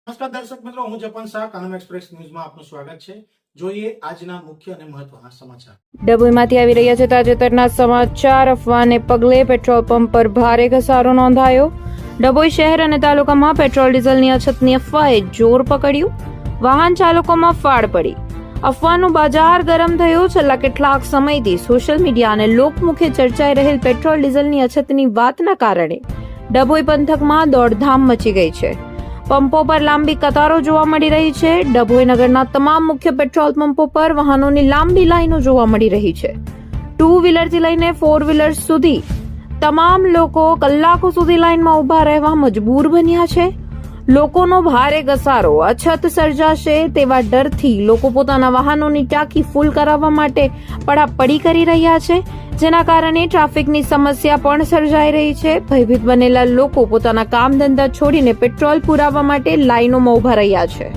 નમસ્કાર દર્શક મિત્રો, હું જપન શાહ, કાનમ એક્સપ્રેસ ન્યૂઝમાં આપનું સ્વાગત છે. જોઈએ આજના મુખ્ય અને મહત્વના સમાચાર. ડભોઈમાંથી આવી રહ્યા છે તાજેતરના સમાચાર. અફવાને પગલે પેટ્રોલ પંપ પર ભારે ઘસારો નોંધાયો. ડભોઈ શહેર અને તાલુકામાં પેટ્રોલ ડીઝલની અછતની અફવાએ જોર પકડ્યું. વાહન ચાલકોમાં ફાળ પડી. અફવાનું બજાર ગરમ થયું. છેલ્લા કેટલાક સમયથી સોશિયલ મીડિયા અને લોકમુખે ચર્ચાઈ રહેલ પેટ્રોલ ડીઝલની અછતની વાતના કારણે ડભોઈ પંથકમાં દોડધામ મચી ગઈ છે. પંપો પર લાંબી કતારો જોવા મળી રહી છે. ડભોઈ નગરના તમામ મુખ્ય પેટ્રોલ પંપો પર વાહનોની લાંબી લાઈનો જોવા મળી રહી છે. 2 વ્હીલરથી લઈને 4 વ્હીલર સુધી તમામ લોકો કલાકો સુધી લાઈનમાં ઉભા રહેવા મજબૂર બન્યા છે. લોકોનો ભારે ઘસારો. અછત સર્જાશે તેવા ડરથી લોકો પોતાના વાહનોની ટાંકી ફૂલ કરાવવા માટે પડાપડી કરી રહ્યા છે, જેના કારણે ટ્રાફિકની સમસ્યા પણ સર્જાઈ રહી છે. ભયભીત બનેલા લોકો પોતાના કામ ધંધા છોડીને પેટ્રોલ પુરાવવા માટે લાઈનોમાં ઉભા રહ્યા છે.